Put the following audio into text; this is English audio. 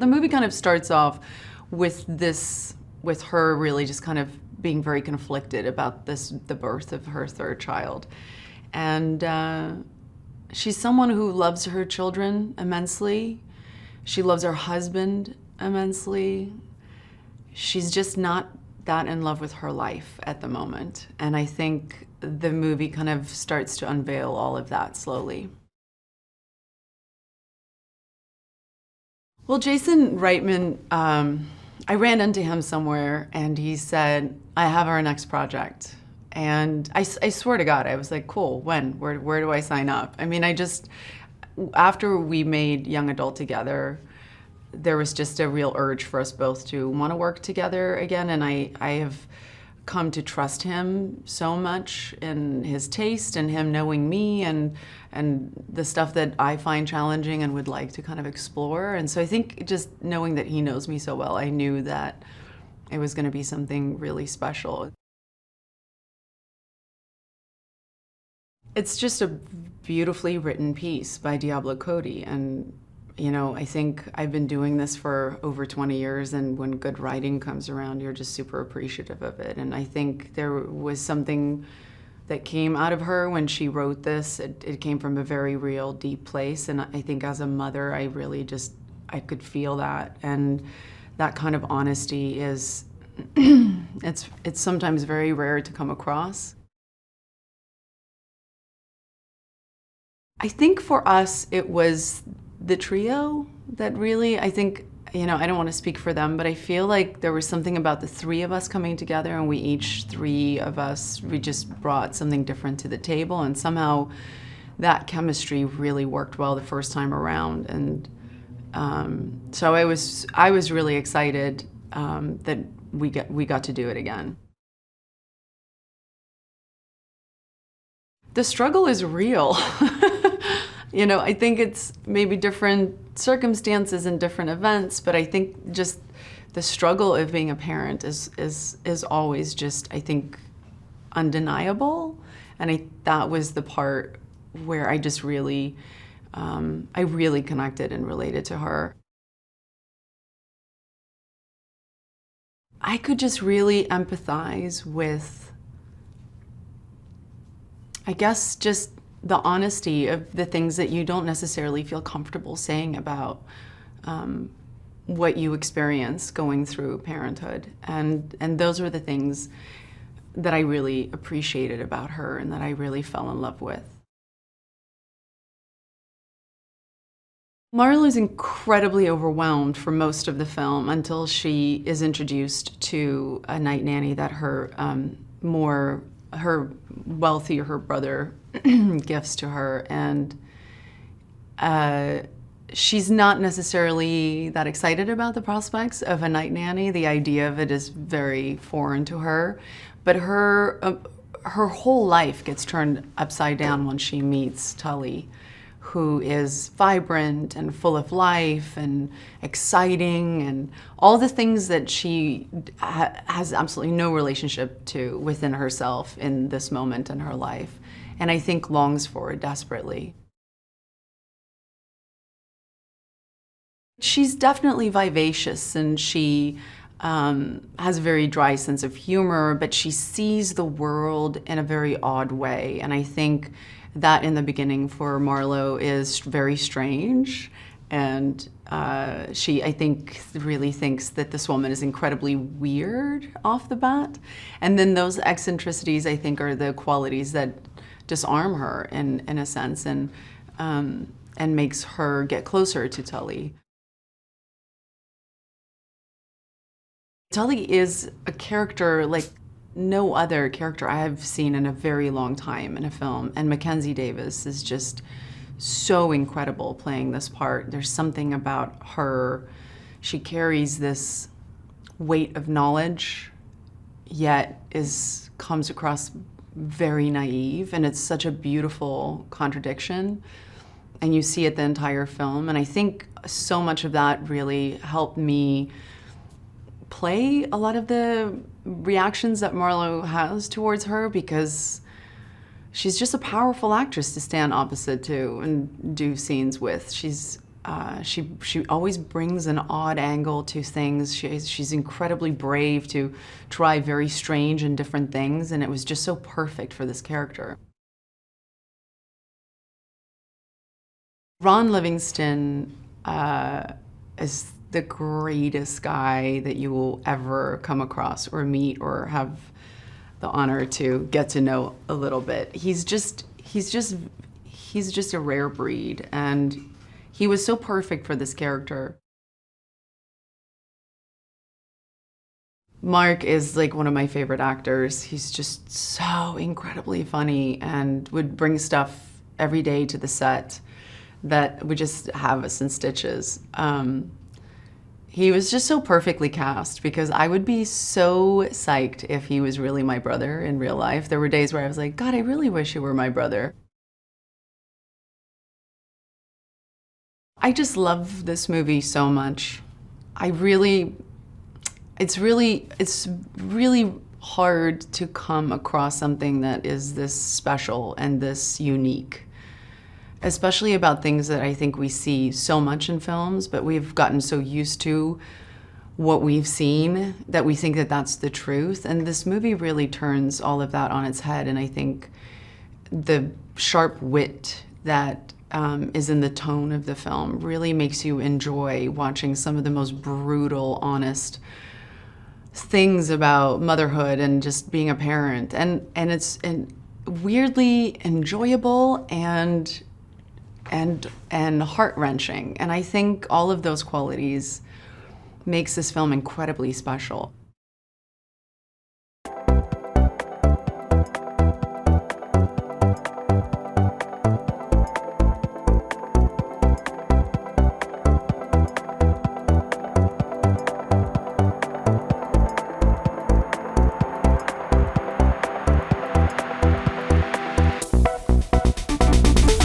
The movie kind of starts off with her really just kind of being very conflicted about the birth of her third child. And she's someone who loves her children immensely. She loves her husband immensely. She's just not that in love with her life at the moment. And I think the movie kind of starts to unveil all of that slowly. Well, Jason Reitman, I ran into him somewhere and he said, I have our next project. And I swear to God, I was like, cool, when? Where do I sign up? I mean, after we made Young Adult together, there was just a real urge for us both to want to work together again. And I have come to trust him so much in his taste and him knowing me and the stuff that I find challenging and would like to kind of explore. And so I think just knowing that he knows me so well, I knew that it was going to be something really special. It's just a beautifully written piece by Diablo Cody. And, you know, I think I've been doing this for over 20 years, and when good writing comes around, you're just super appreciative of it. And I think there was something that came out of her when she wrote this. It came from a very real, deep place. And I think as a mother, I really I could feel that. And that kind of honesty is, it's sometimes very rare to come across. I think for us, it was the trio that really, I think, you know, I don't want to speak for them, but I feel like there was something about the three of us coming together, and we just brought something different to the table, and somehow that chemistry really worked well the first time around. And so I was really excited that we got to do it again. The struggle is real. You know, I think it's maybe different circumstances and different events, but I think just the struggle of being a parent is always just, I think, undeniable. And that was the part where I just really, I really connected and related to her. I could just really empathize with, I guess, just the honesty of the things that you don't necessarily feel comfortable saying about what you experience going through parenthood. And those were the things that I really appreciated about her and that I really fell in love with. Marlo is incredibly overwhelmed for most of the film until she is introduced to a night nanny that her wealthier brother gifts to her, and she's not necessarily that excited about the prospects of a night nanny. The idea of it is very foreign to her, but her whole life gets turned upside down when she meets Tully, who is vibrant and full of life and exciting and all the things that she has absolutely no relationship to within herself in this moment in her life, and I think longs for it desperately. She's definitely vivacious, and she has a very dry sense of humor, but she sees the world in a very odd way, and I think that in the beginning for Marlo is very strange, and she, I think, really thinks that this woman is incredibly weird off the bat, and then those eccentricities, I think, are the qualities that disarm her in a sense, and makes her get closer to Tully. Tully is a character like no other character I have seen in a very long time in a film, and Mackenzie Davis is just so incredible playing this part. There's something about her, she carries this weight of knowledge, yet comes across very naive, and it's such a beautiful contradiction, and you see it the entire film, and I think so much of that really helped me play a lot of the reactions that Marlo has towards her, because she's just a powerful actress to stand opposite to and do scenes with. She's She always brings an odd angle to things. She's incredibly brave to try very strange and different things, and it was just so perfect for this character. Ron Livingston is the greatest guy that you will ever come across or meet or have the honor to get to know a little bit. He's just a rare breed, and he was so perfect for this character. Mark is like one of my favorite actors. He's just so incredibly funny and would bring stuff every day to the set that would just have us in stitches. He was just so perfectly cast because I would be so psyched if he was really my brother in real life. There were days where I was like, God, I really wish you were my brother. I just love this movie so much. It's really hard to come across something that is this special and this unique, especially about things that I think we see so much in films, but we've gotten so used to what we've seen that we think that that's the truth. And this movie really turns all of that on its head. And I think the sharp wit that is in the tone of the film really makes you enjoy watching some of the most brutal, honest things about motherhood and just being a parent. And it's weirdly enjoyable and heart-wrenching. And I think all of those qualities makes this film incredibly special.